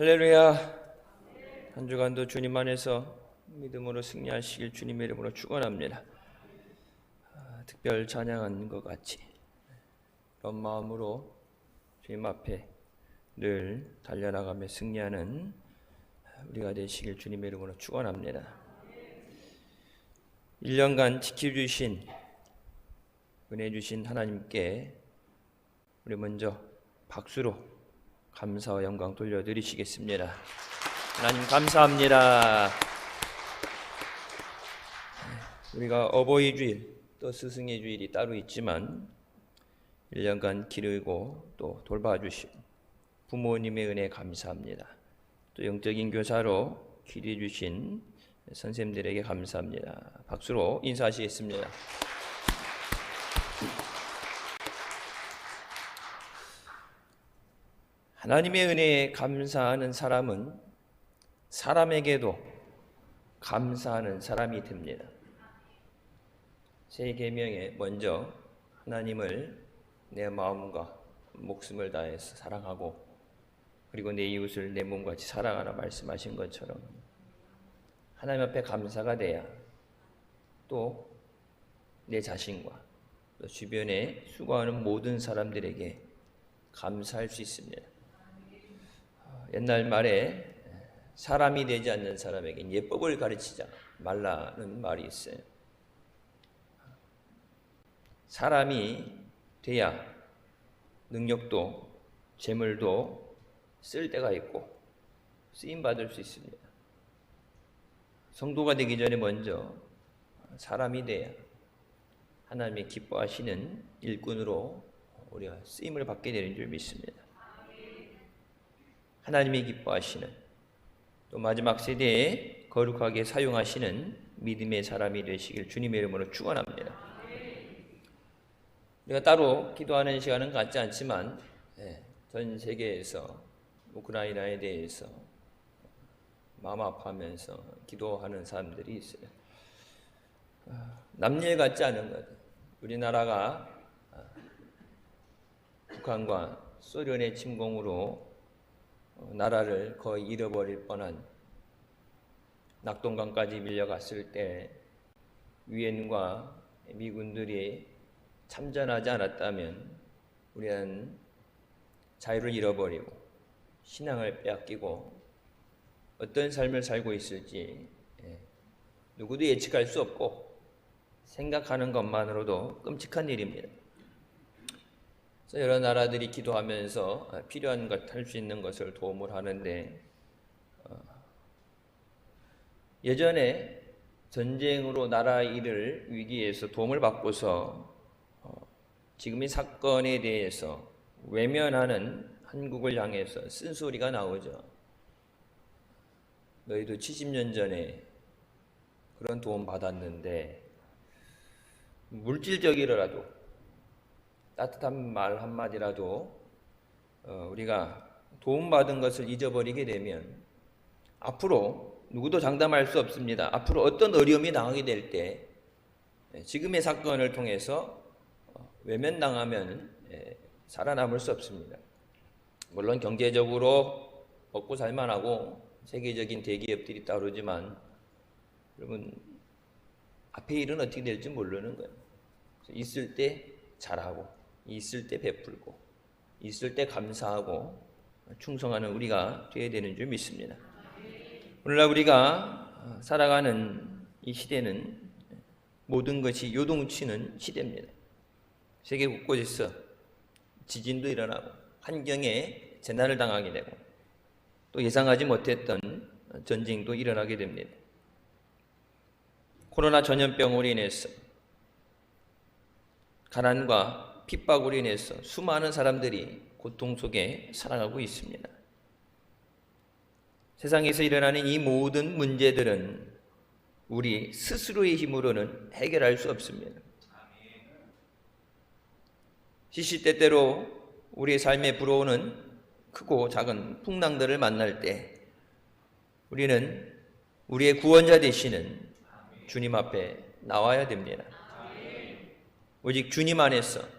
할렐루야. 한 주간도 주님 안에서 믿음으로 승리하시길 주님의 이름으로 축원합니다. 특별 찬양한 것 같이 그런 마음으로 주님 앞에 늘 달려나가며 승리하는 우리가 되시길 주님의 이름으로 축원합니다. 1년간 지켜주신 은혜 주신 하나님께 우리 먼저 박수로 감사와 영광 돌려드리시겠습니다. 하나님 감사합니다. 우리가 어버이 주일 또 스승의 주일이 따로 있지만 1년간 기르고 또 돌봐주신 부모님의 은혜 감사합니다. 또 영적인 교사로 기르해 주신 선생님들에게 감사합니다. 박수로 인사하시겠습니다. 하나님의 은혜에 감사하는 사람은 사람에게도 감사하는 사람이 됩니다. 새 계명에 먼저 하나님을 내 마음과 목숨을 다해서 사랑하고 그리고 내 이웃을 내 몸과 같이 사랑하라 말씀하신 것처럼 하나님 앞에 감사가 돼야 또 내 자신과 또 주변에 수고하는 모든 사람들에게 감사할 수 있습니다. 옛날 말에 사람이 되지 않는 사람에게 예법을 가르치지 말라는 말이 있어요. 사람이 돼야 능력도 재물도 쓸 데가 있고 쓰임받을 수 있습니다. 성도가 되기 전에 먼저 사람이 돼야 하나님의 기뻐하시는 일꾼으로 우리가 쓰임을 받게 되는 줄 믿습니다. 하나님이 기뻐하시는 또 마지막 세대에 거룩하게 사용하시는 믿음의 사람이 되시길 주님의 이름으로 축원합니다. 우리가 따로 기도하는 시간은 갖지 않지만 전 세계에서 우크라이나에 대해서 마음 아파하면서 기도하는 사람들이 있어요. 남일 같지 않은 것. 우리나라가 북한과 소련의 침공으로 나라를 거의 잃어버릴 뻔한 낙동강까지 밀려갔을 때 유엔과 미군들이 참전하지 않았다면 우리는 자유를 잃어버리고 신앙을 빼앗기고 어떤 삶을 살고 있을지 누구도 예측할 수 없고 생각하는 것만으로도 끔찍한 일입니다. 그래서 여러 나라들이 기도하면서 필요한 것, 할 수 있는 것을 도움을 하는데 예전에 전쟁으로 나라 잃을 위기에서 도움을 받고서 지금 이 사건에 대해서 외면하는 한국을 향해서 쓴소리가 나오죠. 너희도 70년 전에 그런 도움 받았는데 물질적이라도 따뜻한 말 한마디라도 우리가 도움받은 것을 잊어버리게 되면 앞으로 누구도 장담할 수 없습니다. 앞으로 어떤 어려움이 당하게 될 때 지금의 사건을 통해서 외면당하면 살아남을 수 없습니다. 물론 경제적으로 먹고 살만하고 세계적인 대기업들이 따르지만 여러분 앞에 일은 어떻게 될지 모르는 거예요. 있을 때 잘하고 있을 때 베풀고 있을 때 감사하고 충성하는 우리가 되어야 되는 줄 믿습니다. 오늘날 우리가 살아가는 이 시대는 모든 것이 요동치는 시대입니다. 세계 곳곳에서 지진도 일어나고 환경에 재난을 당하게 되고 또 예상하지 못했던 전쟁도 일어나게 됩니다. 코로나 전염병으로 인해서 가난과 핍박으로 인해서 수많은 사람들이 고통 속에 살아가고 있습니다. 세상에서 일어나는 이 모든 문제들은 우리 스스로의 힘으로는 해결할 수 없습니다. 시시때때로 우리의 삶에 불어오는 크고 작은 풍랑들을 만날 때 우리는 우리의 구원자 되시는 주님 앞에 나와야 됩니다. 오직 주님 안에서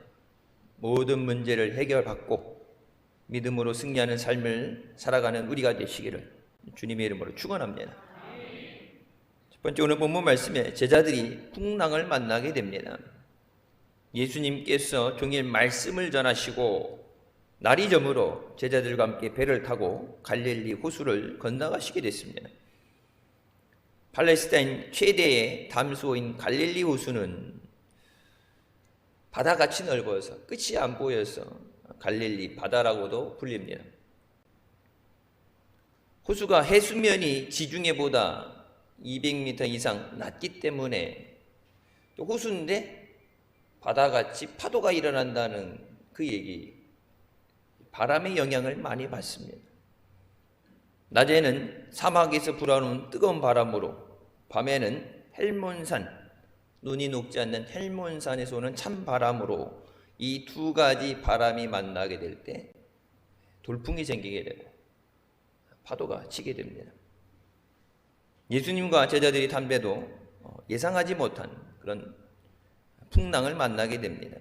모든 문제를 해결받고 믿음으로 승리하는 삶을 살아가는 우리가 되시기를 주님의 이름으로 축원합니다. 첫 번째, 오늘 본문 말씀에 제자들이 풍랑을 만나게 됩니다. 예수님께서 종일 말씀을 전하시고 날이 저물어 제자들과 함께 배를 타고 갈릴리 호수를 건너가시게 됐습니다. 팔레스타인 최대의 담수호인 갈릴리 호수는 바다같이 넓어서 끝이 안 보여서 갈릴리 바다라고도 불립니다. 호수가 해수면이 지중해보다 200m 이상 낮기 때문에 또 호수인데 바다같이 파도가 일어난다는 그 얘기, 바람의 영향을 많이 받습니다. 낮에는 사막에서 불어오는 뜨거운 바람으로, 밤에는 헬몬산, 눈이 녹지 않는 헬몬산에서 오는 찬바람으로 이 두 가지 바람이 만나게 될 때 돌풍이 생기게 되고 파도가 치게 됩니다. 예수님과 제자들이 탄 배도 예상하지 못한 그런 풍랑을 만나게 됩니다.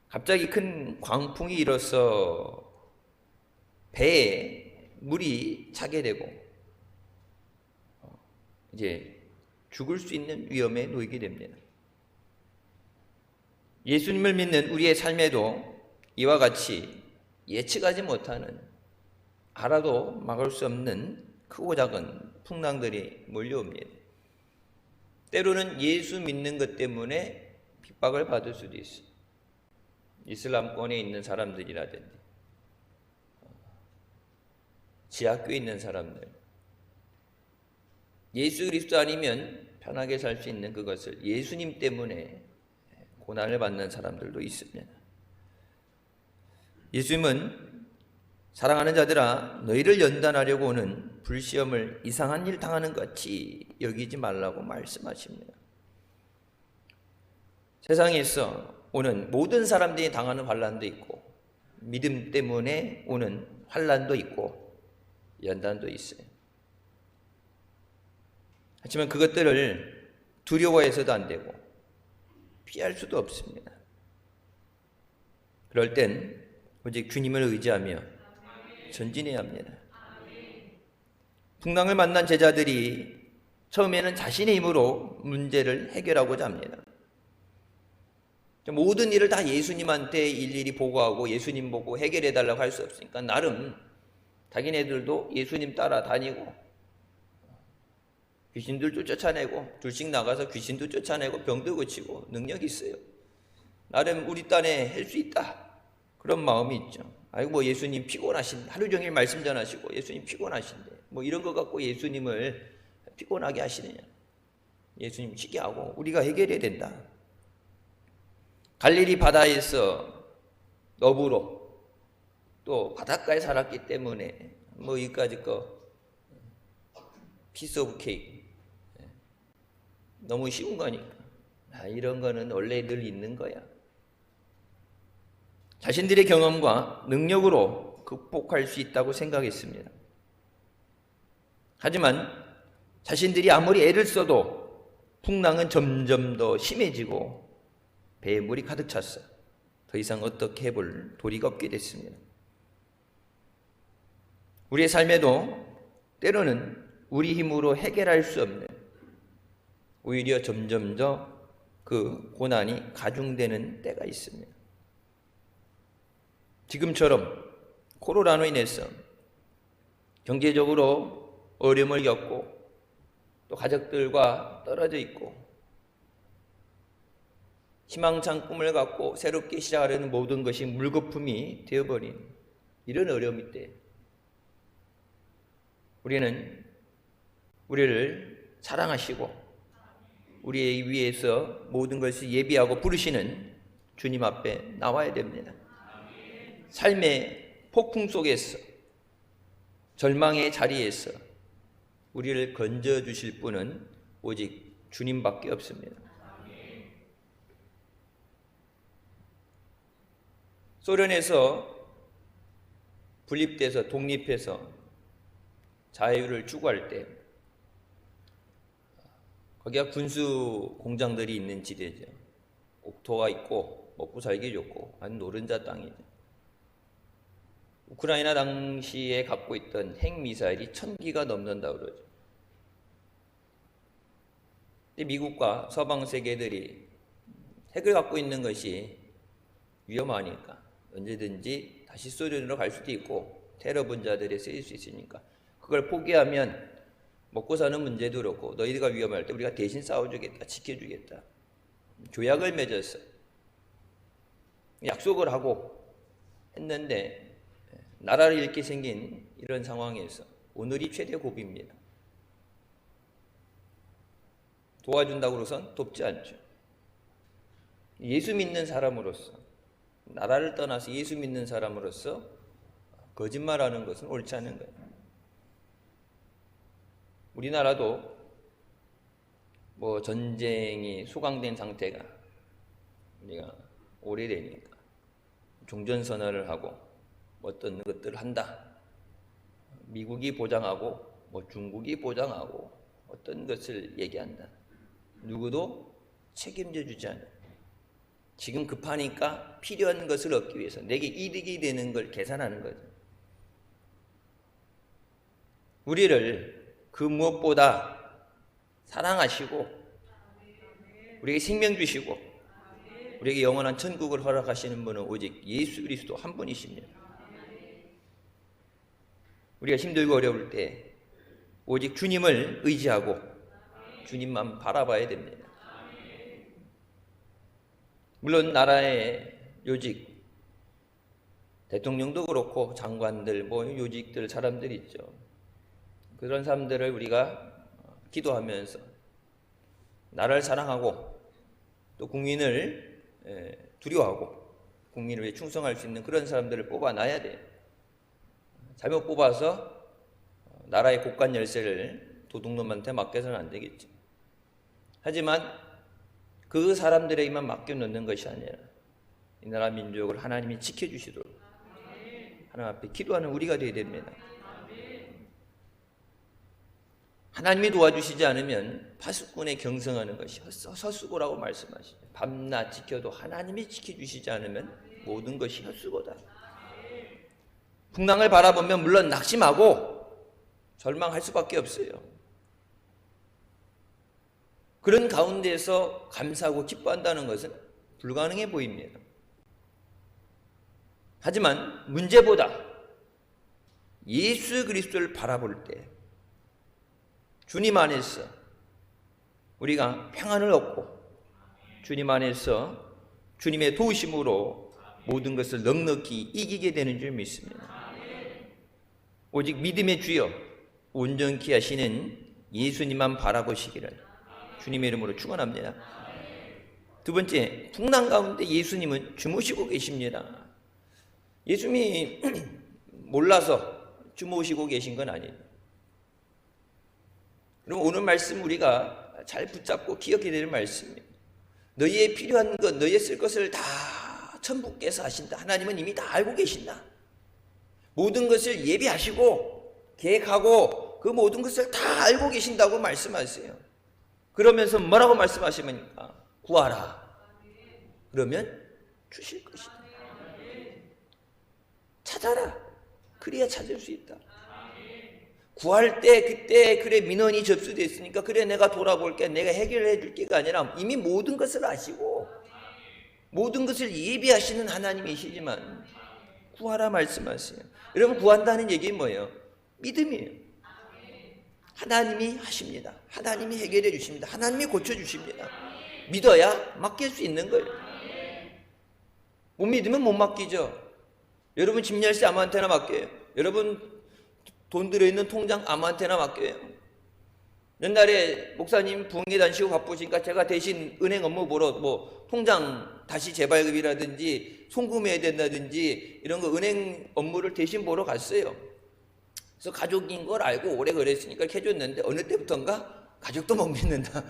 갑자기 큰 광풍이 일어서 배에 물이 차게 되고 이제 죽을 수 있는 위험에 놓이게 됩니다. 예수님을 믿는 우리의 삶에도 이와 같이 예측하지 못하는, 알아도 막을 수 없는 크고 작은 풍랑들이 몰려옵니다. 때로는 예수 믿는 것 때문에 핍박을 받을 수도 있어요. 이슬람권에 있는 사람들이라든지 지하교에 있는 사람들, 예수 그리스도 아니면 편하게 살 수 있는 그것을 예수님 때문에 고난을 받는 사람들도 있습니다. 예수님은 사랑하는 자들아, 너희를 연단하려고 오는 불시험을 이상한 일 당하는 것 같이 여기지 말라고 말씀하십니다. 세상에서 오는 모든 사람들이 당하는 환난도 있고 믿음 때문에 오는 환난도 있고 연단도 있어요. 하지만 그것들을 두려워해서도 안 되고 피할 수도 없습니다. 그럴 땐 오직 주님을 의지하며 전진해야 합니다. 풍랑을 만난 제자들이 처음에는 자신의 힘으로 문제를 해결하고자 합니다. 모든 일을 다 예수님한테 일일이 보고하고 예수님 보고 해결해달라고 할 수 없으니까 나름 자기네들도 예수님 따라다니고 귀신들도 쫓아내고 둘씩 나가서 귀신도 쫓아내고 병도 고치고 능력이 있어요. 나름 우리 딴에 할 수 있다, 그런 마음이 있죠. 아이고 뭐 예수님 피곤하신데, 하루 종일 말씀 전하시고 예수님 피곤하신데 뭐 이런 거 갖고 예수님을 피곤하게 하시느냐. 예수님 쉬게 하고 우리가 해결해야 된다. 갈릴리 바다에서 너부로 또 바닷가에 살았기 때문에 뭐 이까짓 거 피스 오브 케이크 너무 쉬운 거니까 이런 거는 원래 늘 있는 거야. 자신들의 경험과 능력으로 극복할 수 있다고 생각했습니다. 하지만 자신들이 아무리 애를 써도 풍랑은 점점 더 심해지고 배에 물이 가득 찼어요. 더 이상 어떻게 해볼 도리가 없게 됐습니다. 우리의 삶에도 때로는 우리 힘으로 해결할 수 없는, 오히려 점점 더 그 고난이 가중되는 때가 있습니다. 지금처럼 코로나로 인해서 경제적으로 어려움을 겪고 또 가족들과 떨어져 있고 희망찬 꿈을 갖고 새롭게 시작하려는 모든 것이 물거품이 되어버린 이런 어려움일 때 우리는 우리를 사랑하시고 우리의 위해서 모든 것을 예비하고 부르시는 주님 앞에 나와야 됩니다. 삶의 폭풍 속에서, 절망의 자리에서 우리를 건져주실 분은 오직 주님밖에 없습니다. 소련에서 분립돼서 독립해서 자유를 추구할 때 거기가 군수 공장들이 있는 지대죠. 옥토가 있고 먹고 살기 좋고 아주 노른자 땅이죠. 우크라이나 당시에 갖고 있던 핵미사일이 1000기가 넘는다고 그러죠. 근데 미국과 서방 세계들이 핵을 갖고 있는 것이 위험하니까 언제든지 다시 소련으로 갈 수도 있고 테러 분자들이 쓰일 수 있으니까 그걸 포기하면 먹고 사는 문제도 그렇고 너희가 위험할 때 우리가 대신 싸워주겠다, 지켜주겠다. 조약을 맺었어. 약속을 하고 했는데 나라를 잃게 생긴 이런 상황에서 오늘이 최대 고비입니다. 도와준다고 해서는 돕지 않죠. 예수 믿는 사람으로서, 나라를 떠나서 예수 믿는 사람으로서 거짓말하는 것은 옳지 않은 거예요. 우리나라도 뭐 전쟁이 소강된 상태가 우리가 오래되니까 종전선언을 하고 어떤 것들을 한다. 미국이 보장하고 뭐 중국이 보장하고 어떤 것을 얘기한다. 누구도 책임져 주지 않아요. 지금 급하니까 필요한 것을 얻기 위해서 내게 이득이 되는 걸 계산하는 거죠. 우리를 그 무엇보다 사랑하시고 우리에게 생명 주시고 우리에게 영원한 천국을 허락하시는 분은 오직 예수 그리스도 한 분이십니다. 우리가 힘들고 어려울 때 오직 주님을 의지하고 주님만 바라봐야 됩니다. 물론 나라의 요직, 대통령도 그렇고 장관들, 뭐 요직들 사람들 있죠. 그런 사람들을 우리가 기도하면서 나라를 사랑하고 또 국민을 두려워하고 국민을 위해 충성할 수 있는 그런 사람들을 뽑아놔야 돼요. 잘못 뽑아서 나라의 곳간 열쇠를 도둑놈한테 맡겨서는 안 되겠죠. 하지만 그 사람들에게만 맡겨놓는 것이 아니라 이 나라 민족을 하나님이 지켜주시도록 하나님 앞에 기도하는 우리가 되어야 됩니다. 하나님이 도와주시지 않으면 파수꾼에 경성하는 것이 헛수고라고 말씀하시죠. 밤낮 지켜도 하나님이 지켜주시지 않으면 모든 것이 헛수고다. 풍랑을 바라보면 물론 낙심하고 절망할 수밖에 없어요. 그런 가운데서 감사하고 기뻐한다는 것은 불가능해 보입니다. 하지만 문제보다 예수 그리스도를 바라볼 때 주님 안에서 우리가 평안을 얻고 주님 안에서 주님의 도우심으로 모든 것을 넉넉히 이기게 되는 줄 믿습니다. 오직 믿음의 주여 온전케 하시는 예수님만 바라보시기를 주님의 이름으로 축원합니다. 두 번째, 풍랑 가운데 예수님은 주무시고 계십니다. 예수님이 몰라서 주무시고 계신 건 아니에요. 그럼 오늘 말씀 우리가 잘 붙잡고 기억해야 될 말씀이에요. 너희의 필요한 것, 너희의 쓸 것을 다 천부께서 하신다. 하나님은 이미 다 알고 계신다. 모든 것을 예비하시고 계획하고 그 모든 것을 다 알고 계신다고 말씀하세요. 그러면서 뭐라고 말씀하시니까 구하라. 그러면 주실 것이다. 찾아라. 그래야 찾을 수 있다. 구할 때 그때 그래 민원이 접수됐으니까 그래 내가 돌아볼게 내가 해결해 줄게가 아니라 이미 모든 것을 아시고 모든 것을 예비하시는 하나님이시지만 구하라 말씀하세요. 여러분 구한다는 얘기는 뭐예요? 믿음이에요. 하나님이 하십니다. 하나님이 해결해 주십니다. 하나님이 고쳐주십니다. 믿어야 맡길 수 있는 거예요. 못 믿으면 못 맡기죠. 여러분 집 열쇠 아무한테나 맡겨요. 여러분 돈 들어있는 통장 아무한테나 맡겨요. 옛날에 목사님 부흥회 다니시고 바쁘시니까 제가 대신 은행 업무 보러 뭐 통장 다시 재발급이라든지 송금해야 된다든지 이런 거 은행 업무를 대신 보러 갔어요. 그래서 가족인 걸 알고 오래 그랬으니까 이렇게 해줬는데 어느 때부터인가 가족도 못 믿는다.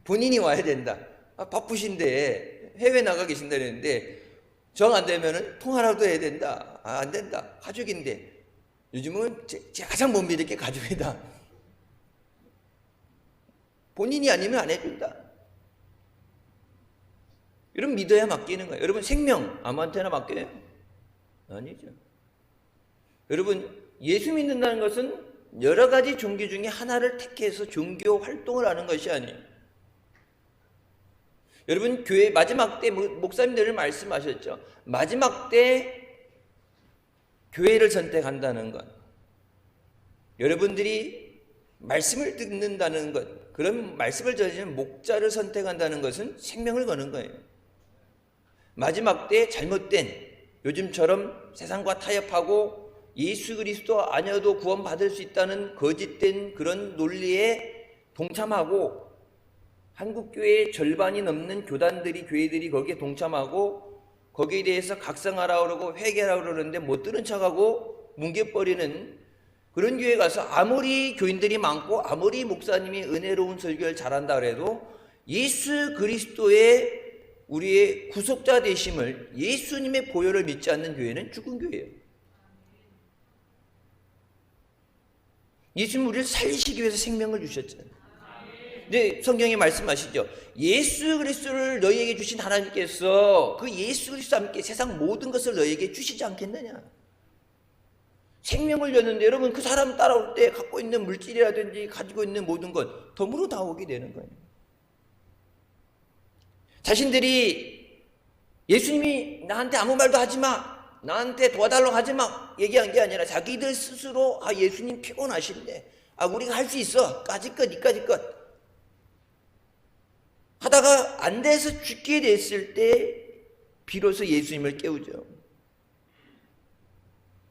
본인이 와야 된다. 바쁘신데 해외 나가 계신다 그랬는데 정 안 되면은 통화라도 해야 된다. 안 된다. 가족인데 요즘은 제가 가장 못 믿을 게 가족이다. 본인이 아니면 안 해준다. 여러분 믿어야 맡기는 거예요. 여러분 생명 아무한테나 맡겨요? 아니죠. 여러분, 예수 믿는다는 것은 여러 가지 종교 중에 하나를 택해서 종교 활동을 하는 것이 아니에요. 여러분, 교회 마지막 때 목사님들 말씀하셨죠. 마지막 때 교회를 선택한다는 것, 여러분들이 말씀을 듣는다는 것, 그런 말씀을 전하는 목자를 선택한다는 것은 생명을 거는 거예요. 마지막 때 잘못된, 요즘처럼 세상과 타협하고 예수 그리스도 아니어도 구원받을 수 있다는 거짓된 그런 논리에 동참하고, 한국교회의 절반이 넘는 교단들이, 교회들이 거기에 동참하고 거기에 대해서 각성하라고 그러고 회개하라고 그러는데 못 들은 척하고 뭉개버리는 그런 교회 가서 아무리 교인들이 많고 아무리 목사님이 은혜로운 설교를 잘한다 그래도 예수 그리스도의 우리의 구속자 되심을, 예수님의 보혈을 믿지 않는 교회는 죽은 교회예요. 예수님 우리를 살리시기 위해서 생명을 주셨잖아요. 근데 성경에 말씀하시죠. 예수 그리스도를 너희에게 주신 하나님께서 그 예수 그리스도와 함께 세상 모든 것을 너희에게 주시지 않겠느냐. 생명을 줬는데 여러분, 그 사람 따라올 때 갖고 있는 물질이라든지 가지고 있는 모든 것 덤으로 다 오게 되는 거예요. 자신들이 예수님이 나한테 아무 말도 하지 마, 나한테 도와달라고 하지 마 얘기한 게 아니라 자기들 스스로 예수님 피곤하신데 우리가 할 수 있어, 까짓것 이까짓 것 하다가 안 돼서 죽게 됐을 때 비로소 예수님을 깨우죠.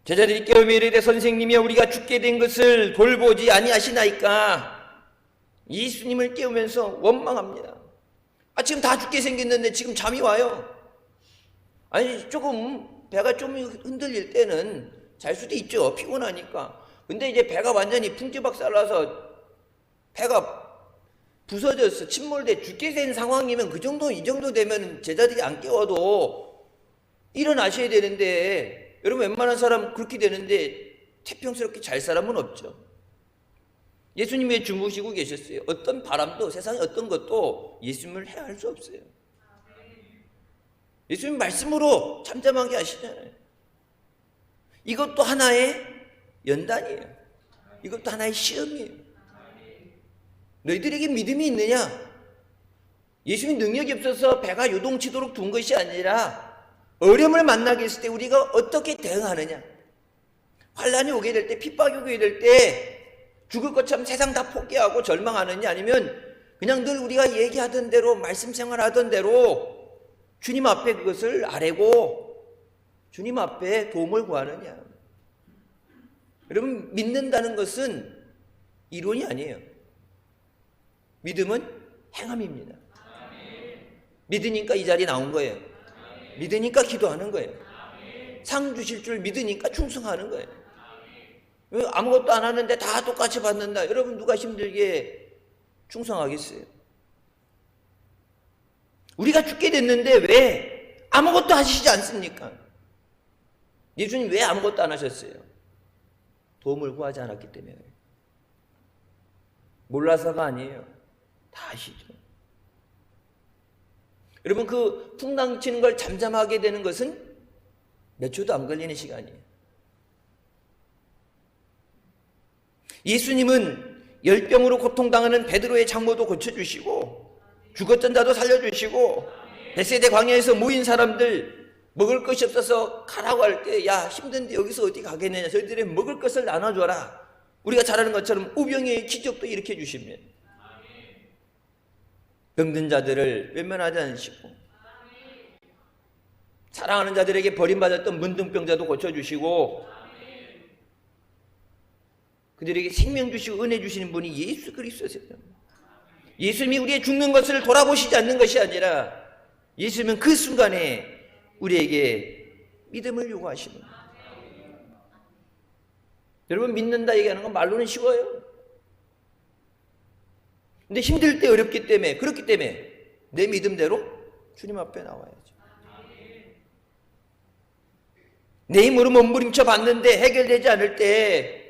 제자들이 깨우며 이르되 선생님이여 우리가 죽게 된 것을 돌보지 아니하시나이까. 예수님을 깨우면서 원망합니다. 지금 다 죽게 생겼는데 지금 잠이 와요. 아니, 조금 배가 좀 흔들릴 때는 잘 수도 있죠, 피곤하니까. 근데 이제 배가 완전히 풍지박살나서 배가 부서져서 침몰돼 죽게 된 상황이면 이 정도 되면 제자들이 안 깨워도 일어나셔야 되는데, 여러분 웬만한 사람 그렇게 되는데 태평스럽게 잘 사람은 없죠. 예수님이 주무시고 계셨어요. 어떤 바람도, 세상의 어떤 것도 예수님을 해할 수 없어요. 예수님 말씀으로 잠잠하게 하시잖아요. 이것도 하나의 연단이에요. 이것도 하나의 시험이에요. 너희들에게 믿음이 있느냐? 예수님 능력이 없어서 배가 요동치도록 둔 것이 아니라 어려움을 만나게 했을 때 우리가 어떻게 대응하느냐. 환란이 오게 될 때, 핍박이 오게 될 때 죽을 것처럼 세상 다 포기하고 절망하느냐, 아니면 그냥 늘 우리가 얘기하던 대로 말씀 생활하던 대로 주님 앞에 그것을 아뢰고 주님 앞에 도움을 구하느냐. 여러분, 믿는다는 것은 이론이 아니에요. 믿음은 행함입니다. 믿으니까 이 자리에 나온 거예요. 믿으니까 기도하는 거예요. 상 주실 줄 믿으니까 충성하는 거예요. 아무것도 안 하는데 다 똑같이 받는다. 여러분, 누가 힘들게 충성하겠어요? 우리가 죽게 됐는데 왜 아무것도 하시지 않습니까? 예수님 왜 아무것도 안 하셨어요? 도움을 구하지 않았기 때문에. 몰라서가 아니에요. 다 아시죠. 여러분, 그 풍랑 치는 걸 잠잠하게 되는 것은 몇 초도 안 걸리는 시간이에요. 예수님은 열병으로 고통당하는 베드로의 장모도 고쳐주시고 죽었던 자도 살려주시고 벳세대 광야에서 모인 사람들 먹을 것이 없어서 가라고 할 때 야, 힘든데 여기서 어디 가겠느냐, 저희들의 먹을 것을 나눠줘라. 우리가 잘 아는 것처럼 우병의 기적도 일으켜 주십니다. 병든 자들을 외면하지 않으시고 사랑하는 자들에게 버림받았던 문둥병자도 고쳐주시고 그들에게 생명 주시고 은혜 주시는 분이 예수 그리스도세요. 예수님이 우리의 죽는 것을 돌아보시지 않는 것이 아니라 예수님은 그 순간에 우리에게 믿음을 요구하시는 거예요. 여러분, 믿는다 얘기하는 건 말로는 쉬워요. 근데 힘들 때, 어렵기 때문에, 그렇기 때문에 내 믿음대로 주님 앞에 나와야죠. 내 힘으로 몸부림쳐 봤는데 해결되지 않을 때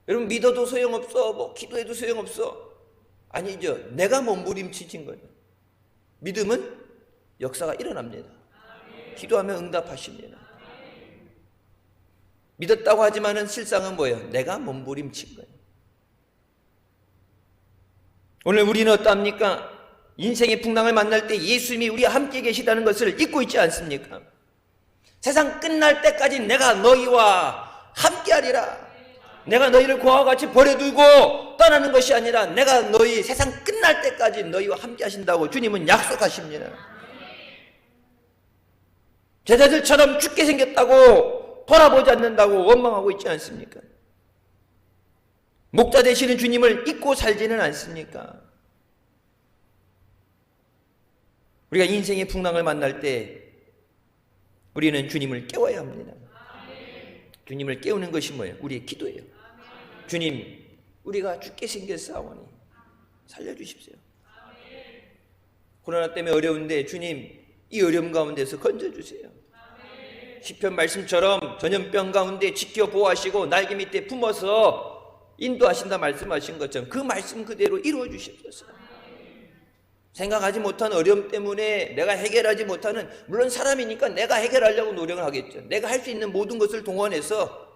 여러분, 믿어도 소용없어, 기도해도 소용없어. 아니죠. 내가 몸부림치진 거예요. 믿음은 역사가 일어납니다. 기도하면 응답하십니다. 믿었다고 하지만은 실상은 뭐예요? 내가 몸부림친 거예요. 오늘 우리는 어떠합니까? 인생의 풍랑을 만날 때 예수님이 우리와 함께 계시다는 것을 잊고 있지 않습니까? 세상 끝날 때까지 내가 너희와 함께하리라. 내가 너희를 고아와 같이 버려두고 떠나는 것이 아니라 내가 너희 세상 끝날 때까지 너희와 함께 하신다고 주님은 약속하십니다. 제자들처럼 죽게 생겼다고 돌아보지 않는다고 원망하고 있지 않습니까? 목자 되시는 주님을 잊고 살지는 않습니까? 우리가 인생의 풍랑을 만날 때 우리는 주님을 깨워야 합니다. 주님을 깨우는 것이 뭐예요? 우리의 기도예요. 주님, 우리가 죽게 생겼사오니 살려주십시오. 코로나 때문에 어려운데 주님, 이 어려움 가운데서 건져주세요. 시편 말씀처럼 전염병 가운데 지켜 보호하시고 날개 밑에 품어서 인도하신다 말씀하신 것처럼 그 말씀 그대로 이루어 주십시오. 생각하지 못한 어려움 때문에 내가 해결하지 못하는, 물론 사람이니까 내가 해결하려고 노력을 하겠죠. 내가 할 수 있는 모든 것을 동원해서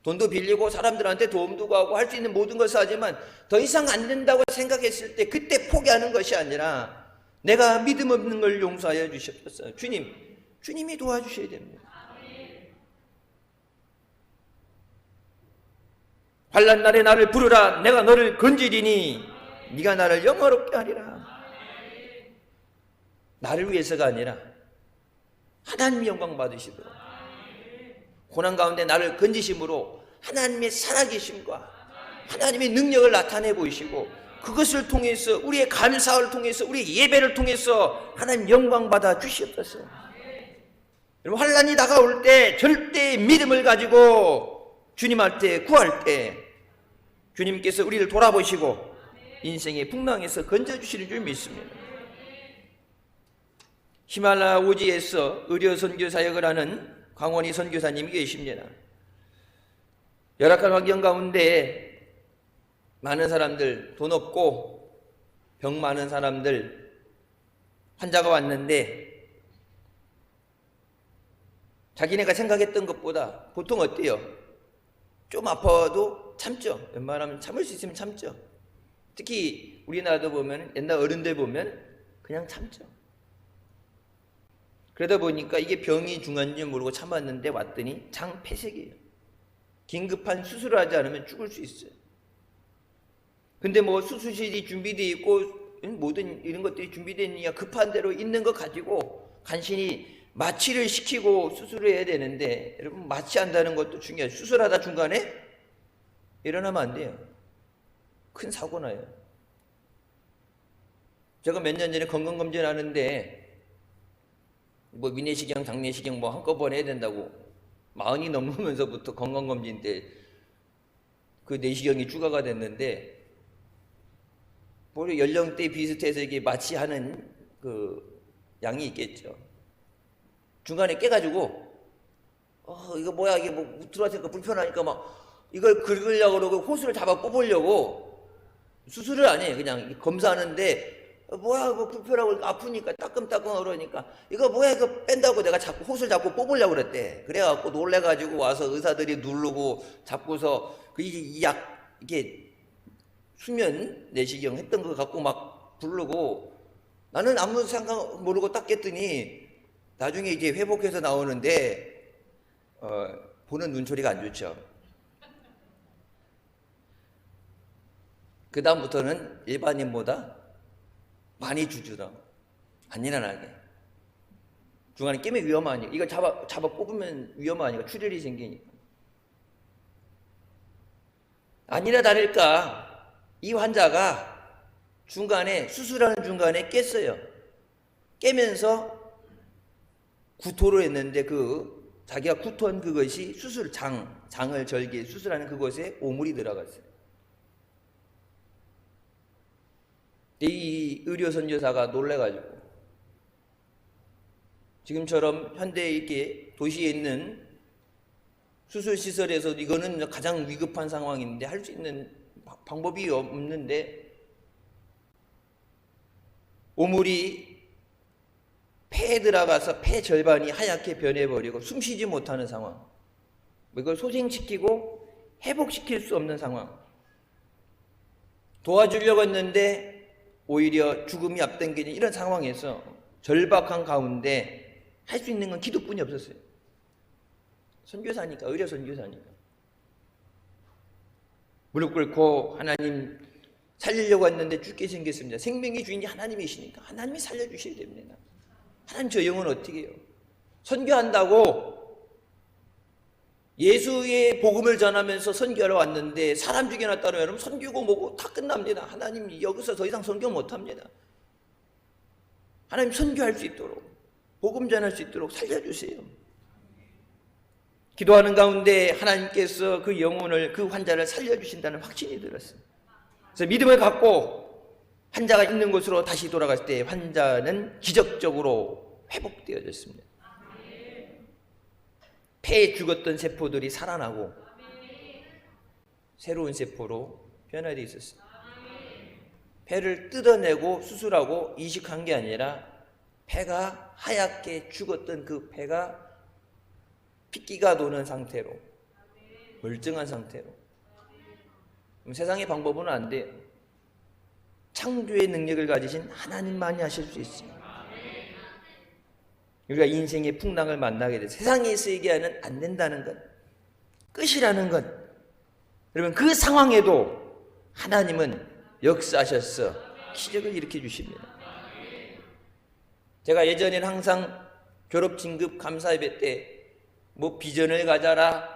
돈도 빌리고 사람들한테 도움도 구하고 할 수 있는 모든 것을 하지만 더 이상 안 된다고 생각했을 때 그때 포기하는 것이 아니라 내가 믿음 없는 걸 용서하여 주셨어요. 주님이 도와주셔야 됩니다. 환난 날에 나를 부르라. 내가 너를 건지리니 네가 나를 영화롭게 하리라. 나를 위해서가 아니라 하나님이 영광 받으시도록 고난 가운데 나를 건지심으로 하나님의 살아계심과 하나님의 능력을 나타내 보이시고 그것을 통해서 우리의 감사를 통해서 우리의 예배를 통해서 하나님 영광 받아 주시옵소서. 여러분, 환난이 다가올 때 절대 믿음을 가지고 주님한테 구할 때 주님께서 우리를 돌아보시고 인생의 풍랑에서 건져주시는 줄 믿습니다. 히말라야 오지에서 의료 선교 사역을 하는 강원희 선교사님이 계십니다. 열악한 환경 가운데 많은 사람들, 돈 없고 병 많은 사람들, 환자가 왔는데 자기네가 생각했던 것보다 보통 어때요? 좀 아파도 참죠. 웬만하면 참을 수 있으면 참죠. 특히 우리나라도 보면 옛날 어른들 보면 그냥 참죠. 그러다 보니까 이게 병이 중한지 모르고 참았는데 왔더니 장폐색이에요. 긴급한 수술을 하지 않으면 죽을 수 있어요. 근데 뭐 수술실이 준비되어 있고 모든 이런 것들이 준비되어 있으니까 급한 대로 있는 거 가지고 간신히 마취를 시키고 수술을 해야 되는데, 여러분, 마취한다는 것도 중요해요. 수술하다 중간에 일어나면 안 돼요. 큰 사고 나요. 제가 몇 년 전에 건강검진 하는데 뭐 위내시경, 장내시경 뭐 한꺼번에 해야 된다고 40이 넘으면서부터 건강검진 때 그 내시경이 추가가 됐는데, 뭐 연령대 비슷해서 이게 마취하는 그 양이 있겠죠. 중간에 깨가지고 이거 뭐야, 이게 뭐 들어왔으니까 불편하니까 막 이걸 긁으려고 그러고 호수를 잡아 뽑으려고 수술을 안 해요. 그냥 검사하는데 뭐야, 이거 불편하고 아프니까 따끔따끔 그러니까 이거 뭐야, 이거 뺀다고 내가 자꾸 호수를 잡고 뽑으려고 그랬대. 그래갖고 놀래가지고 와서 의사들이 누르고 잡고서 이 약, 이게 수면 내시경 했던 거 갖고 막 부르고, 나는 아무 생각 모르고 딱 깼더니 나중에 이제 회복해서 나오는데 보는 눈초리가 안 좋죠. 그 다음부터는 일반인보다 많이 주저러 안 일어나게. 중간에 깨면 위험하니까, 이거 잡아 뽑으면 위험하니까, 출혈이 생기니까. 아니나 다를까 이 환자가 중간에 수술하는 중간에 깼어요. 깨면서 구토를 했는데 자기가 구토한 그것이 장을 절개 수술하는 그곳에 오물이 들어갔어요. 이 의료선교사가 놀래가지고 지금처럼 현대 이렇게 도시에 있는 수술시설에서 이거는 가장 위급한 상황인데 할 수 있는 방법이 없는데 오물이 폐에 들어가서 폐 절반이 하얗게 변해버리고 숨쉬지 못하는 상황. 이걸 소생시키고 회복시킬 수 없는 상황. 도와주려고 했는데 오히려 죽음이 앞당기는 이런 상황에서 절박한 가운데 할 수 있는 건 기도뿐이 없었어요. 선교사니까, 의료 선교사니까. 무릎 꿇고 하나님 살리려고 했는데 죽게 생겼습니다. 생명의 주인이 하나님이시니까 하나님이 살려주셔야 됩니다. 하나님 저 영혼 어떻게 해요? 선교한다고 예수의 복음을 전하면서 선교하러 왔는데 사람 죽여놨다면 여러분 선교고 뭐고 다 끝납니다. 하나님 여기서 더 이상 선교 못합니다. 하나님 선교할 수 있도록 복음 전할 수 있도록 살려주세요. 기도하는 가운데 하나님께서 그 영혼을 그 환자를 살려주신다는 확신이 들었어요. 그래서 믿음을 갖고 환자가 있는 곳으로 다시 돌아갔을 때 환자는 기적적으로 회복되어졌습니다. 폐에 죽었던 세포들이 살아나고 새로운 세포로 변화되어 있었어요. 폐를 뜯어내고 수술하고 이식한 게 아니라 폐가 하얗게 죽었던 그 폐가 핏기가 도는 상태로 멀쩡한 상태로. 세상의 방법은 안 돼요. 창조의 능력을 가지신 하나님만이 하실 수 있어요. 우리가 인생의 풍랑을 만나게 돼 세상에서 얘기하는 안 된다는 것, 끝이라는 것. 여러분 그 상황에도 하나님은 역사하셔서 기적을 일으켜 주십니다. 제가 예전에는 항상 졸업 진급 감사 예배 때 뭐 비전을 가져라,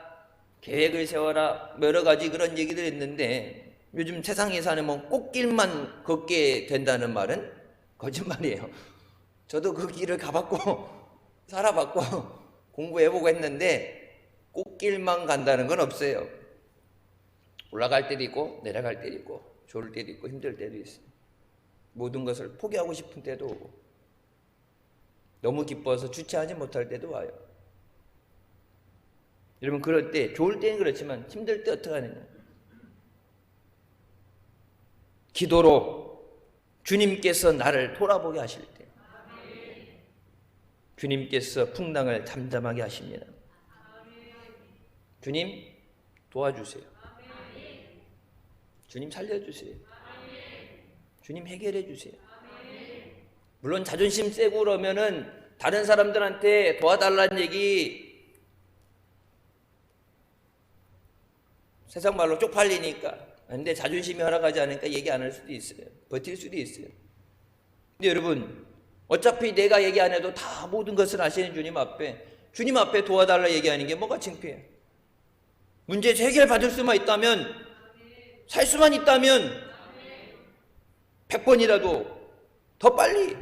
계획을 세워라, 여러 가지 그런 얘기들 했는데 요즘 세상에 사는 뭐 꽃길만 걷게 된다는 말은 거짓말이에요. 저도 그 길을 가봤고 살아봤고 공부해보고 했는데 꽃길만 간다는 건 없어요. 올라갈 때도 있고 내려갈 때도 있고 좋을 때도 있고 힘들 때도 있어요. 모든 것을 포기하고 싶은 때도 오고 너무 기뻐서 주체하지 못할 때도 와요. 여러분 그럴 때 좋을 때는 그렇지만 힘들 때 어떻게 하느냐. 기도로 주님께서 나를 돌아보게 하실 때 주님께서 풍랑을 잠잠하게 하십니다. 주님 도와주세요. 주님 살려주세요. 주님 해결해 주세요. 물론 자존심 세고 그러면은 다른 사람들한테 도와달라는 얘기 세상 말로 쪽팔리니까 근데 자존심이 허락하지 않으니까 얘기 안 할 수도 있어요. 버틸 수도 있어요. 근데 여러분 어차피 내가 얘기 안 해도 다 모든 것을 아시는 주님 앞에 도와달라 얘기하는 게 뭐가 창피해. 문제 해결 받을 수만 있다면 살 수만 있다면 100번이라도 더 빨리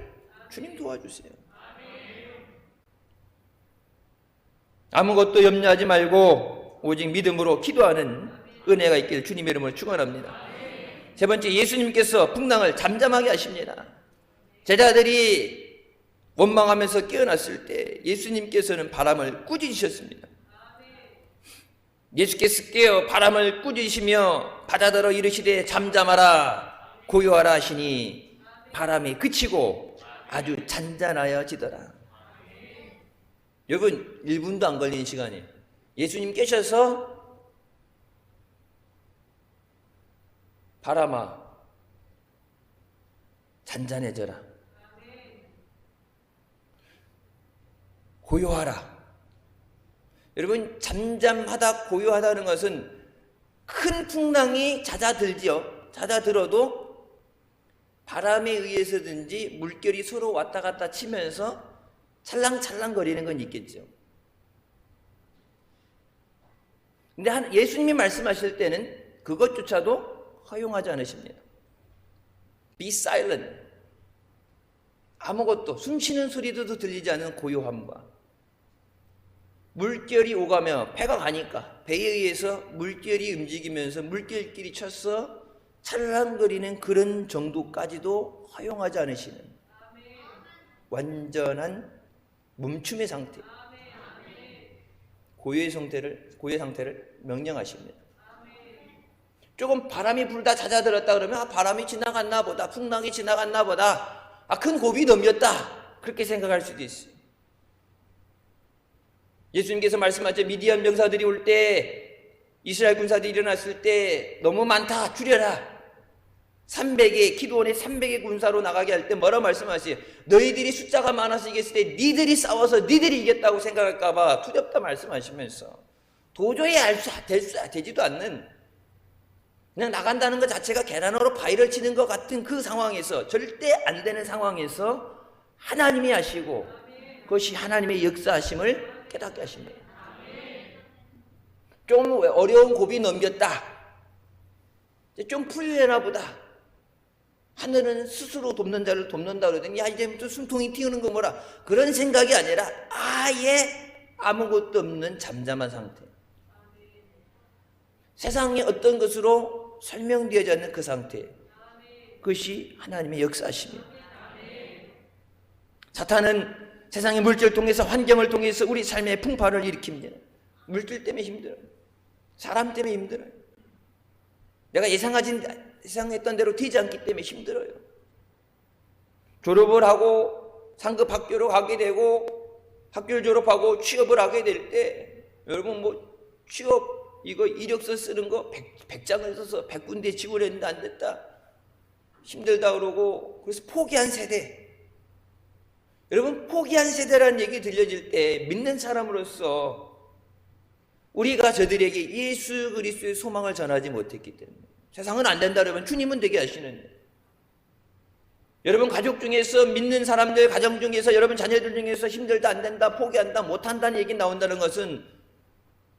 주님 도와주세요. 아무것도 염려하지 말고 오직 믿음으로 기도하는 은혜가 있기를 주님의 이름으로 축원합니다. 세 번째, 예수님께서 풍랑을 잠잠하게 하십니다. 제자들이 원망하면서 깨어났을 때 예수님께서는 바람을 꾸짖으셨습니다. 예수께서 깨어 바람을 꾸짖으시며 바다더러 이르시되 잠잠하라 고요하라 하시니 바람이 그치고 아주 잔잔하여지더라. 여러분 1분도 안 걸리는 시간이에요. 예수님 깨셔서 바람아 잔잔해져라, 고요하라. 여러분 잠잠하다 고요하다는 것은 큰 풍랑이 잦아들지요. 잦아들어도 바람에 의해서든지 물결이 서로 왔다 갔다 치면서 찰랑찰랑 거리는 건 있겠죠. 근데 예수님이 말씀하실 때는 그것조차도 허용하지 않으십니다. Be silent. 아무것도 숨 쉬는 소리도 들리지 않는 고요함과 물결이 오가며 배가 가니까 배에 의해서 물결이 움직이면서 물결끼리 쳐서 찰랑거리는 그런 정도까지도 허용하지 않으시는 완전한 멈춤의 상태, 고요의 상태를 명령하십니다. 조금 바람이 불다 잦아들었다 그러면 바람이 지나갔나 보다, 풍랑이 지나갔나 보다, 큰 고비 넘겼다 그렇게 생각할 수도 있어요. 예수님께서 말씀하셨죠. 미디안 병사들이 올 때, 이스라엘 군사들이 일어났을 때 너무 많다, 줄여라. 300의 기드온의 300의 군사로 나가게 할 때 뭐라 말씀하시죠? 너희들이 숫자가 많아서 이겼을 때 니들이 싸워서 니들이 이겼다고 생각할까 봐 두렵다 말씀하시면서 도저히 되지도 않는, 그냥 나간다는 것 자체가 계란으로 바위를 치는 것 같은 그 상황에서, 절대 안 되는 상황에서 하나님이 하시고 그것이 하나님의 역사하심을 깨닫게 하십니다. 좀 어려운 고비 넘겼다, 좀 풀려나 보다, 하늘은 스스로 돕는 자를 돕는다 그러더니 야 이제부터 숨통이 튀는 거 뭐라, 그런 생각이 아니라 아예 아무것도 없는 잠잠한 상태, 세상에 어떤 것으로 설명되지 않는 그 상태, 그것이 하나님의 역사하심이에요. 사탄은 세상의 물질을 통해서, 환경을 통해서 우리 삶의 풍파를 일으킵니다. 물질 때문에 힘들어요. 사람 때문에 힘들어요. 내가 예상했던 대로 되지 않기 때문에 힘들어요. 졸업을 하고 상급 학교로 가게 되고, 학교를 졸업하고 취업을 하게 될 때, 여러분 뭐 취업 이거 이력서 쓰는 거 100장을 써서 100군데 지원을 했는데 안 됐다, 힘들다 그러고, 그래서 포기한 세대. 여러분, 포기한 세대라는 얘기 들려질 때 믿는 사람으로서 우리가 저들에게 예수 그리스도의 소망을 전하지 못했기 때문에, 세상은 안 된다 그러면 주님은 되게 하시는데, 여러분 가족 중에서, 믿는 사람들 가정 중에서, 여러분 자녀들 중에서 힘들다, 안 된다, 포기한다, 못한다는 얘기 나온다는 것은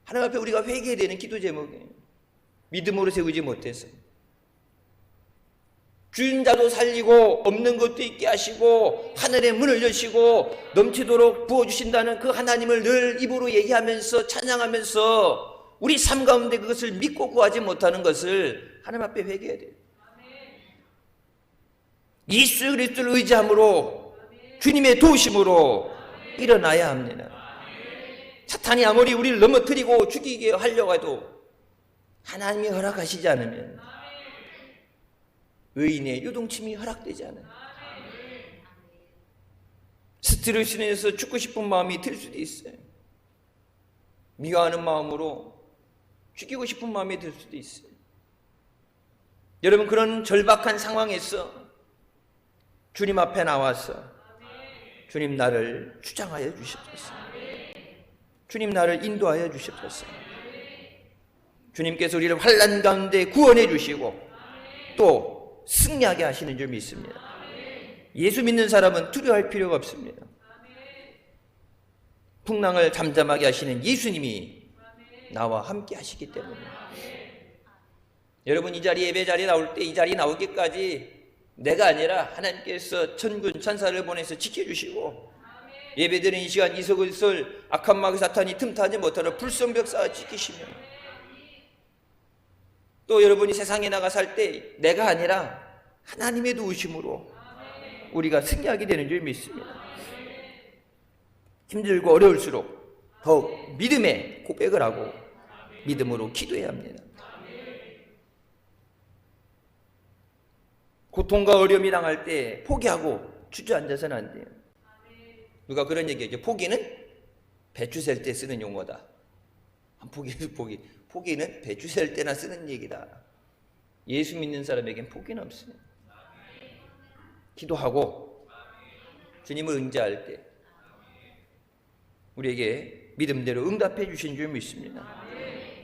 하나님 앞에 우리가 회개해야 되는 기도 제목이에요. 믿음으로 세우지 못해서. 주인 자도 살리고 없는 것도 있게 하시고 하늘의 문을 여시고 넘치도록 부어주신다는 그 하나님을 늘 입으로 얘기하면서 찬양하면서 우리 삶 가운데 그것을 믿고 구하지 못하는 것을 하나님 앞에 회개해야 돼요. 예수 그리스도를 의지함으로, 주님의 도우심으로 일어나야 합니다. 사탄이 아무리 우리를 넘어뜨리고 죽이게 하려고 해도 하나님이 허락하시지 않으면 의인의 요동침이 허락되지 않아요. 스트레스 인해서 죽고 싶은 마음이 들 수도 있어요. 미워하는 마음으로 죽이고 싶은 마음이 들 수도 있어요. 여러분, 그런 절박한 상황에서 주님 앞에 나와서 주님 나를 주장하여 주십시오. 주님 나를 인도하여 주십시오. 주님께서 우리를 환난 가운데 구원해 주시고 또 승리하게 하시는 줄 믿습니다. 예수 믿는 사람은 두려워할 필요가 없습니다. 풍랑을 잠잠하게 하시는 예수님이 나와 함께 하시기 때문에. 여러분, 이 자리, 예배 자리에 나올 때, 이 자리에 나오기까지 내가 아니라 하나님께서 천군 천사를 보내서 지켜주시고, 예배드리는 이 시간 이석을 악한 마귀 사탄이 틈타지 못하는 불성벽 쌓아 지키시며, 또 여러분이 세상에 나가 살 때 내가 아니라 하나님의 도우심으로 우리가 승리하게 되는 줄 믿습니다. 힘들고 어려울수록 더욱 믿음의 고백을 하고 믿음으로 기도해야 합니다. 고통과 어려움이 당할 때 포기하고 주저앉아서는 안 돼요. 누가 그런 얘기했죠. 포기는 배추 셀 때 쓰는 용어다. 포기는 배추 셀 때나 쓰는 얘기다. 예수 믿는 사람에겐 포기는 없습니다. 기도하고 주님을 의지할 때 우리에게 믿음대로 응답해 주신 줄 믿습니다.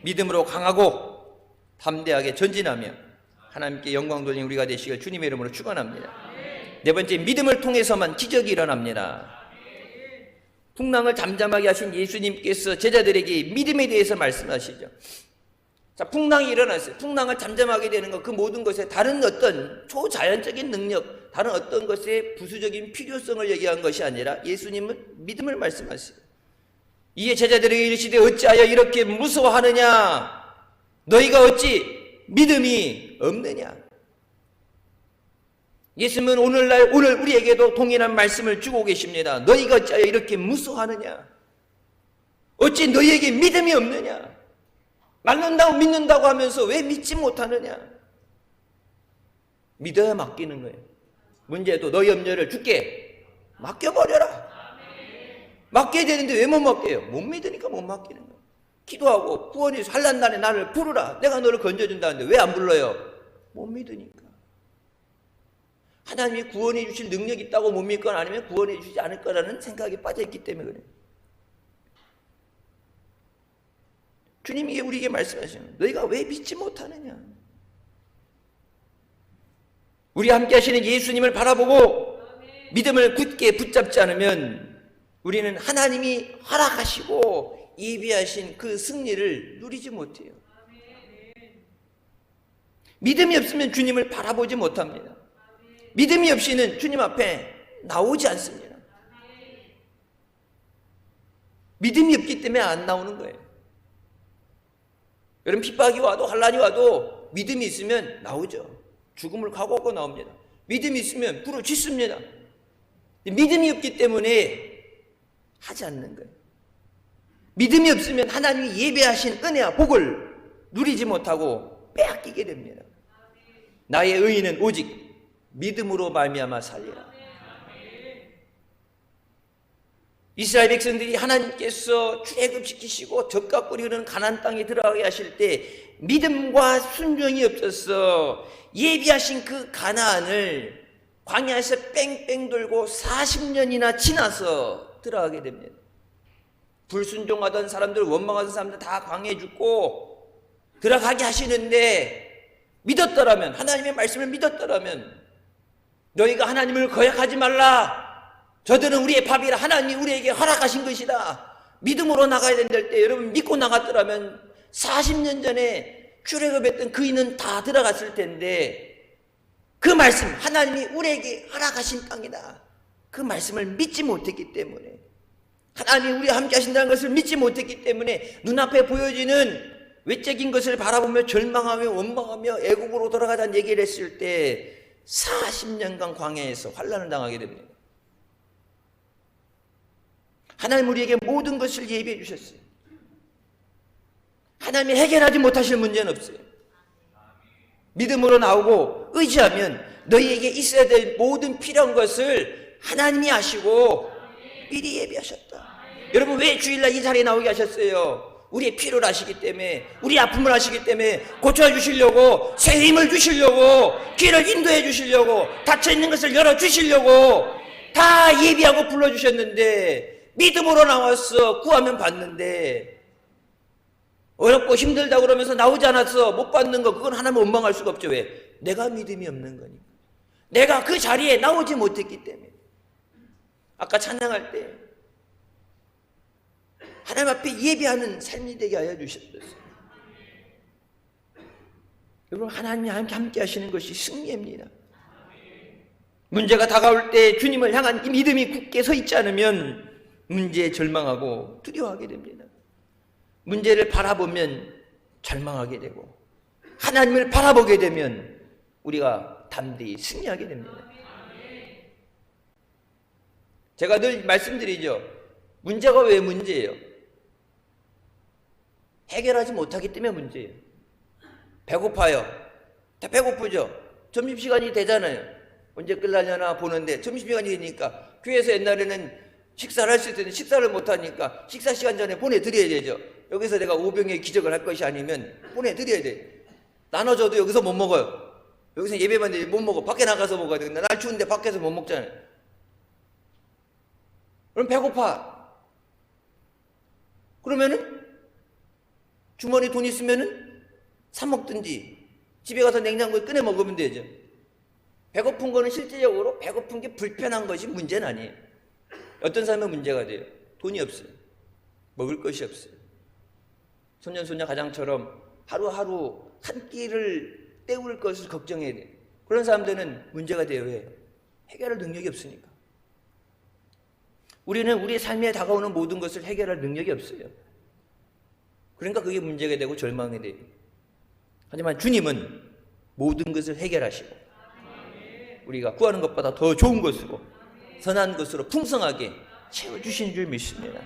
믿음으로 강하고 담대하게 전진하며 하나님께 영광 돌리는 우리가 되시길 주님의 이름으로 축원합니다. 네 번째, 믿음을 통해서만 기적이 일어납니다. 풍랑을 잠잠하게 하신 예수님께서 제자들에게 믿음에 대해서 말씀하시죠. 자, 풍랑이 일어났어요. 풍랑을 잠잠하게 되는 것, 그 모든 것에 다른 어떤 초자연적인 능력, 다른 어떤 것의 부수적인 필요성을 얘기한 것이 아니라 예수님은 믿음을 말씀하세요. 이에 제자들에게 이르시되 어찌하여 이렇게 무서워하느냐? 너희가 어찌 믿음이 없느냐? 예수님은 오늘 우리에게도 동일한 말씀을 주고 계십니다. 너희가 어찌하여 이렇게 무서워하느냐? 어찌 너희에게 믿음이 없느냐? 믿는다고 하면서 왜 믿지 못하느냐? 믿어야 맡기는 거예요. 문제도 너희 염려를 주께 맡겨버려라. 맡겨야 되는데 왜 못 맡겨요? 못 믿으니까 못 맡기는 거예요. 기도하고 구원이 환난 날에 나를 부르라. 내가 너를 건져준다는데 왜 안 불러요? 못 믿으니까. 하나님이 구원해 주실 능력이 있다고 못 믿거나 아니면 구원해 주시지 않을 거라는 생각에 빠져있기 때문에 그래요. 주님이 우리에게 말씀하시는 거예요. 너희가 왜 믿지 못하느냐? 우리 함께 하시는 예수님을 바라보고 믿음을 굳게 붙잡지 않으면 우리는 하나님이 허락하시고 예비하신 그 승리를 누리지 못해요. 믿음이 없으면 주님을 바라보지 못합니다. 믿음이 없이는 주님 앞에 나오지 않습니다. 믿음이 없기 때문에 안 나오는 거예요. 여러분, 핍박이 와도 환난이 와도 믿음이 있으면 나오죠. 죽음을 각오하고 나옵니다. 믿음이 있으면 부르짖습니다. 믿음이 없기 때문에 하지 않는 거예요. 믿음이 없으면 하나님이 예배하신 은혜와 복을 누리지 못하고 빼앗기게 됩니다. 나의 의인은 오직 믿음으로 말미암아 살리라. 이스라엘 백성들이 하나님께서 출애굽시키시고 젖과 꿀이 흐르는 가나안 땅에 들어가게 하실 때 믿음과 순종이 없어서 예비하신 그 가나안을 광야에서 뺑뺑 돌고 40년이나 지나서 들어가게 됩니다. 불순종하던 사람들, 원망하던 사람들 다 광야에 죽고 들어가게 하시는데 믿었더라면, 하나님의 말씀을 믿었더라면, 너희가 하나님을 거역하지 말라, 저들은 우리의 밥이라 하나님이 우리에게 허락하신 것이다, 믿음으로 나가야 된다 때 여러분 믿고 나갔더라면 40년 전에 출애굽했던 그 인은 다 들어갔을 텐데, 그 말씀, 하나님이 우리에게 허락하신 땅이다, 그 말씀을 믿지 못했기 때문에, 하나님이 우리와 함께 하신다는 것을 믿지 못했기 때문에 눈앞에 보여지는 외적인 것을 바라보며 절망하며 원망하며 애국으로 돌아가자는 얘기를 했을 때 40년간 광야에서 환난을 당하게 됩니다. 하나님 우리에게 모든 것을 예비해 주셨어요. 하나님이 해결하지 못하실 문제는 없어요. 믿음으로 나오고 의지하면 너희에게 있어야 될 모든 필요한 것을 하나님이 아시고 미리 예비하셨다. 여러분, 왜 주일날 이 자리에 나오게 하셨어요? 우리의 필요를 아시기 때문에, 우리 아픔을 아시기 때문에 고쳐주시려고, 새 힘을 주시려고, 길을 인도해 주시려고, 닫혀있는 것을 열어주시려고 다 예비하고 불러주셨는데, 믿음으로 나와서 구하면 받는데 어렵고 힘들다고 그러면서 나오지 않아서 못 받는 거, 그건 하나님 원망할 수가 없죠. 왜? 내가 믿음이 없는 거니까. 내가 그 자리에 나오지 못했기 때문에. 아까 찬양할 때 하나님 앞에 예배하는 삶이 되게 하여 주셨어요. 여러분, 하나님이 함께 하시는 것이 승리입니다. 문제가 다가올 때 주님을 향한 이 믿음이 굳게 서 있지 않으면 문제에 절망하고 두려워하게 됩니다. 문제를 바라보면 절망하게 되고, 하나님을 바라보게 되면 우리가 담대히 승리하게 됩니다. 제가 늘 말씀드리죠. 문제가 왜 문제예요? 해결하지 못하기 때문에 문제예요. 배고파요. 다 배고프죠. 점심시간이 되잖아요. 언제 끝나려나 보는데 점심시간이 되니까, 교회에서 옛날에는 식사를 할 수 있는데 식사를 못하니까 식사 시간 전에 보내드려야 되죠. 여기서 내가 오병의 기적을 할 것이 아니면 보내드려야 돼. 나눠줘도 여기서 못 먹어요. 여기서 예배만 되지 못 먹어. 밖에 나가서 먹어야 돼. 날 추운데 밖에서 못 먹잖아요. 그럼 배고파. 그러면은 주머니 돈 있으면은 사 먹든지 집에 가서 냉장고에 꺼내 먹으면 되죠. 배고픈 거는 실질적으로 배고픈 게 불편한 것이 문제는 아니에요. 어떤 사람은 문제가 돼요. 돈이 없어요. 먹을 것이 없어요. 소년소녀 가장처럼 하루하루 한 끼를 때울 것을 걱정해야 돼요. 그런 사람들은 문제가 돼요. 왜? 해결할 능력이 없으니까. 우리는 우리의 삶에 다가오는 모든 것을 해결할 능력이 없어요. 그러니까 그게 문제가 되고 절망이 돼요. 하지만 주님은 모든 것을 해결하시고 우리가 구하는 것보다 더 좋은 것으로, 선한 것으로 풍성하게 채워주신 줄 믿습니다.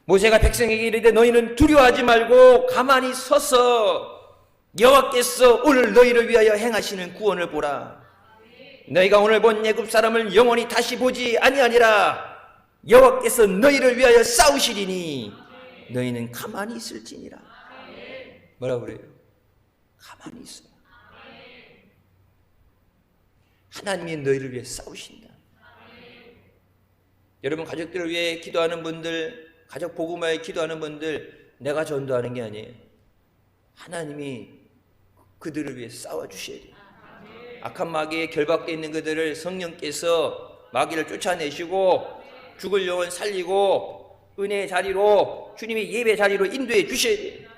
모세가 백성에게 이르되 너희는 두려워하지 말고 가만히 서서 여호와께서 오늘 너희를 위하여 행하시는 구원을 보라. 너희가 오늘 본 애굽 사람을 영원히 다시 보지 아니하니라. 여호와께서 너희를 위하여 싸우시리니 너희는 가만히 있을지니라. 뭐라 그래요? 가만히 있어. 하나님이 너희를 위해 싸우신다. 여러분, 가족들을 위해 기도하는 분들, 가족 복음화에 기도하는 분들, 내가 전도하는 게 아니에요. 하나님이 그들을 위해 싸워주셔야 돼요. 악한 마귀에 결박되어 있는 그들을 성령께서 마귀를 쫓아내시고 죽을 영혼 살리고 은혜의 자리로, 주님의 예배 자리로 인도해 주셔야 돼요.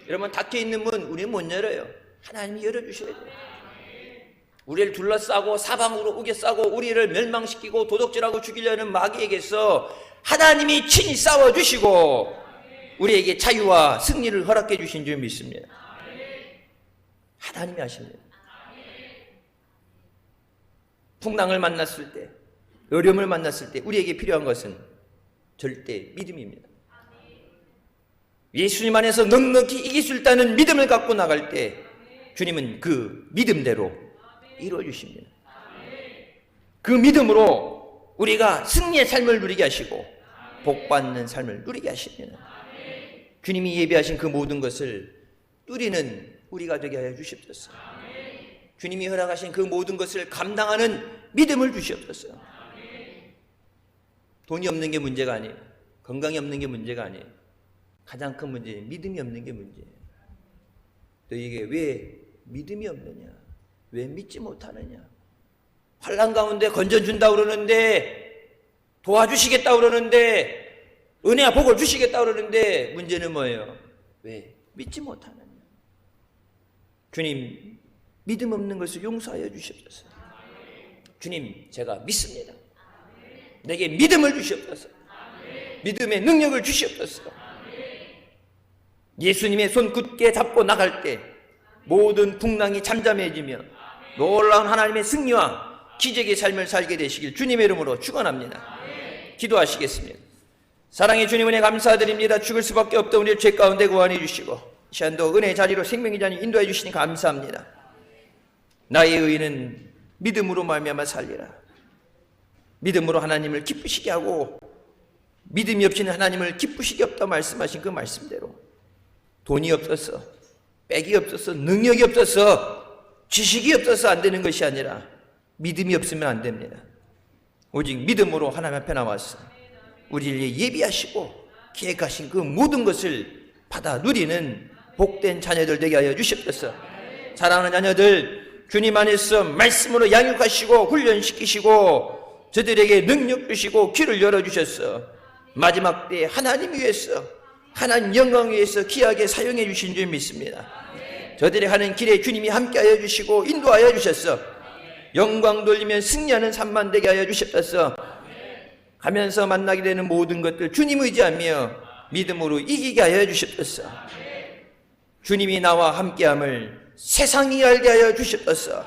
여러분, 닫혀있는 문 우리는 못 열어요. 하나님이 열어주셔야 돼요. 우리를 둘러싸고 사방으로 우겨싸고 우리를 멸망시키고 도둑질하고 죽이려는 마귀에게서 하나님이 친히 싸워주시고 우리에게 자유와 승리를 허락해 주신 줄 믿습니다. 하나님이 하십니다. 풍랑을 만났을 때, 어려움을 만났을 때 우리에게 필요한 것은 절대 믿음입니다. 예수님 안에서 넉넉히 이길 수 있다는 믿음을 갖고 나갈 때 주님은 그 믿음대로 이루어 주십니다. 그 믿음으로 우리가 승리의 삶을 누리게 하시고 복받는 삶을 누리게 하십니다. 주님이 예비하신 그 모든 것을 누리는 우리가 되게 하여 주시옵소서. 주님이 허락하신 그 모든 것을 감당하는 믿음을 주시옵소서. 돈이 없는 게 문제가 아니에요. 건강이 없는 게 문제가 아니에요. 가장 큰 문제는 믿음이 없는 게 문제예요. 너희에게 왜 믿음이 없느냐? 왜 믿지 못하느냐? 환난 가운데 건져준다 그러는데, 도와주시겠다 그러는데, 은혜와 복을 주시겠다 그러는데 문제는 뭐예요? 왜 믿지 못하느냐? 주님, 믿음 없는 것을 용서하여 주시옵소서. 주님, 제가 믿습니다. 내게 믿음을 주시옵소서. 믿음의 능력을 주시옵소서. 예수님의 손 굳게 잡고 나갈 때 모든 풍랑이 잠잠해지며 놀라운 하나님의 승리와 기적의 삶을 살게 되시길 주님의 이름으로 축원합니다. 기도하시겠습니다. 사랑의 주님, 은혜 감사드립니다. 죽을 수밖에 없던 우리의 죄 가운데 구원해 주시고 이 시간도 은혜의 자리로 생명의 자리 인도해 주시니 감사합니다. 나의 의는 믿음으로 말미암아 살리라. 믿음으로 하나님을 기쁘시게 하고 믿음이 없이는 하나님을 기쁘시게 없다 말씀하신 그 말씀대로 돈이 없어서, 빽이 없어서, 능력이 없어서, 지식이 없어서 안 되는 것이 아니라 믿음이 없으면 안 됩니다. 오직 믿음으로 하나님 앞에 나와서 우리를 예비하시고 계획하신 그 모든 것을 받아 누리는 복된 자녀들 되게 하여 주시옵소서. 사랑하는 자녀들, 주님 안에서 말씀으로 양육하시고 훈련시키시고 저들에게 능력 주시고 귀를 열어주셔서 마지막 때 하나님 위해서, 하나님 영광 위해서 귀하게 사용해 주신 줄 믿습니다. 저들이 하는 길에 주님이 함께하여 주시고 인도하여 주셔서 영광 돌리면 승리하는 삶만 되게 하여 주셨어서 가면서 만나게 되는 모든 것들 주님 의지하며 믿음으로 이기게 하여 주셨어서 주님이 나와 함께함을 세상이 알게 하여 주셨어서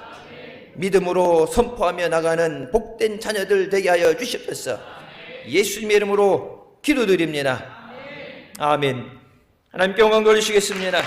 믿음으로 선포하며 나가는 복된 자녀들 되게 하여 주셨어서 예수님의 이름으로 기도드립니다. 아멘. 하나님께 영광 돌리시겠습니다.